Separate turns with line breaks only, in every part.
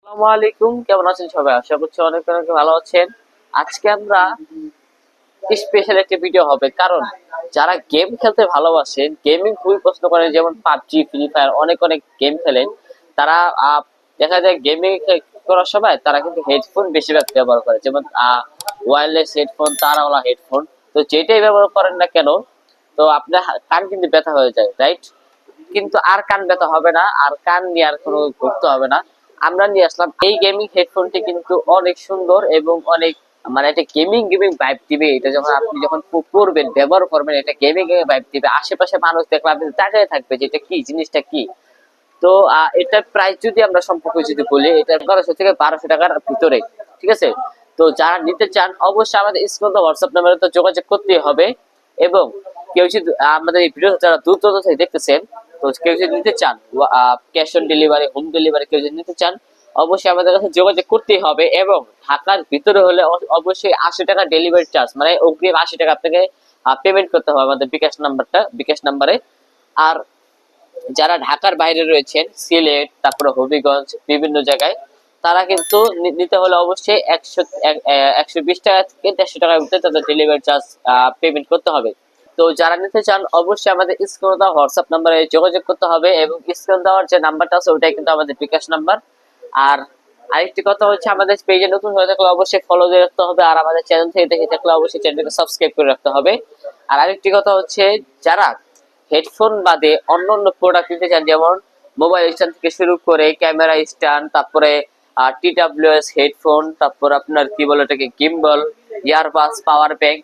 আসসালামু আলাইকুম, কেমন আছেন সবাই? আশা করছি অনেক অনেক ভালো আছেন। আজকে আমরা স্পেশাল একটা ভিডিও হবে, কারণ যারা গেম খেলতে ভালোবাসেন, গেমিং খুবই পছন্দ করেন, যেমন পাবজি, ফ্রি ফায়ার, অনেক অনেক গেম খেলেন, তারা দেখা যায় গেমিং করার সময় তারা কিন্তু হেডফোন বেশিরভাগ ব্যবহার করে, যেমন ওয়্যারলেস হেডফোন, তারওয়ালা হেডফোন। তো যেটাই ব্যবহার করেন না কেন, তো আপনার কান কিন্তু ব্যথা হয়ে যায়, রাইট? কিন্তু আর কান ব্যথা হবে না, আর কান নিয়ে আর কোনো ঘুরতে হবে না। আমরা নিয়ে আসলাম এই গেমিং হেডফোনটি, কিন্তু অনেক সুন্দর এবং অনেক মানে এটা গেমিং গেমিং ভাইব দিবে। এটা যখন আপনি যখন পরবেন, ব্যবহার করবেন, এটা গেমিং গেমিং ভাইব দিবে। আশেপাশে মানুষ দেখলে আপনি তাকিয়ে থাকবে যে এটা কি জিনিসটা কি। তো এটার প্রাইস যদি আমরা সম্পর্কে যদি বলি, এটা 1100 থেকে 1200 টাকার ভিতরে, ঠিক আছে? তো যারা নিতে চান অবশ্যই আমাদের স্ক্রিনে হোয়াটসঅ্যাপ নাম্বারে তো যোগাযোগ করতেই হবে। এবং কেউ যদি আমাদের এই ভিডিও যারা দূর দূরান্ত থেকে দেখতেছেন, তো কেউ যদি নিতে চান, cash on delivery, home delivery কেউ যদি নিতে চান, অবশ্যই আমাদের কাছে যোগাযোগ করতেই হবে। এবং ঢাকার ভিতরে হলে অবশ্যই 80 টাকা ডেলিভারি চার্জ, মানে অগ্রিম 80 টাকা আপনাকে পেমেন্ট করতে হবে আমাদের বিকাশ নাম্বারে। আর যারা ঢাকার বাইরে রয়েছেন, সিলেট, তারপরে হবিগঞ্জ, বিভিন্ন জায়গায়, তারা কিন্তু নিতে হলে অবশ্যই 120 টাকা থেকে 150 টাকার ভিতরে তাদের ডেলিভারি চার্জ পেমেন্ট করতে হবে। তো যারা নিতে চান অবশ্যই আমাদের স্ক্রিনে দেওয়া হোয়াটসঅ্যাপ নাম্বারে যোগাযোগ করতে হবে, এবং স্ক্রিনে দেওয়ার যে নাম্বারটা আছে ওটাই কিন্তু আমাদের বিকাশ নাম্বার। আর আরেকটি কথা হচ্ছে, আমাদের পেজে নতুন হয়ে থাকলে অবশ্যই ফলো দিয়ে রাখতে হবে, আর আমাদের চ্যানেল থেকে দেখে থাকলে অবশ্যই চ্যানেলকে সাবস্ক্রাইব করে রাখতে হবে। আর আরেকটি কথা হচ্ছে, যারা হেডফোন বাদে অন্য অন্য প্রোডাক্ট নিতে চান, যেমন মোবাইল স্ট্যান্ড থেকে শুরু করে ক্যামেরা স্ট্যান্ড, তারপরে TWS হেডফোন, তারপর আপনার কি বলে ওটাকে, gimbal, earbuds, power bank,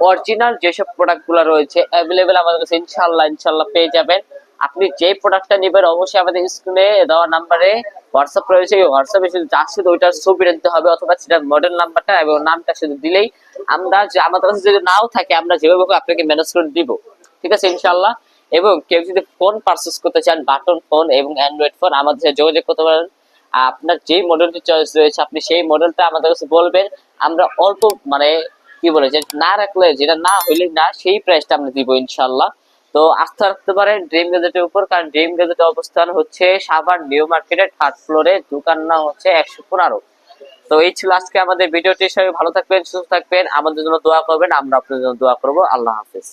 original যেসব প্রোডাক্ট গুলো রয়েছে অ্যাভেলেবেল আমাদের কাছে ইনশাল্লাহ ইনশাল্লাহ পেয়ে যাবেন। আপনি যে প্রোডাক্টটা নেবেন অবশ্যই আমাদের স্ক্রিনে দেওয়া নাম্বারে হোয়াটসঅ্যাপ রয়েছে, এই হোয়াটসঅ্যাপে শুধু যার শুধু ওইটার ছবি নিতে হবে, অথবা সেটার মডেল নাম্বারটা এবং নামটা শুধু দিলেই আমরা, যে আমাদের কাছে যদি নাও থাকে, আমরা যেভাবে হোক আপনাকে ম্যানেজ করে দিব, ঠিক আছে ইনশাল্লাহ। এবং কেউ যদি ফোন পারচেস করতে চান, বাটন ফোন এবং অ্যান্ড্রয়েড ফোন, আমাদের সাথে যোগাযোগ করতে পারেন। আপনার যেই মডেলটি চয়েস রয়েছে আপনি সেই মডেলটা আমাদের কাছে বলবেন, আমরা অল্প মানে কি বলে যে না রাখলে, যেটা না হইলে না, সেই প্রাইসটা আমরা দিব ইনশাল্লাহ। তো আস্থা রাখতে পারেন ড্রিম গ্যাজেটের উপর, কারণ ড্রিম গ্যাজেটের অবস্থান হচ্ছে সাভার নিউ মার্কেটের 3rd ফ্লোরে, দোকান নাম হচ্ছে 115। তো এই ছিল আজকে আমাদের ভিডিওটি। সবাই ভালো থাকবেন, সুস্থ থাকবেন, আমাদের জন্য দোয়া করবেন, আমরা আপনাদের জন্য দোয়া করবো। আল্লাহ হাফেজ।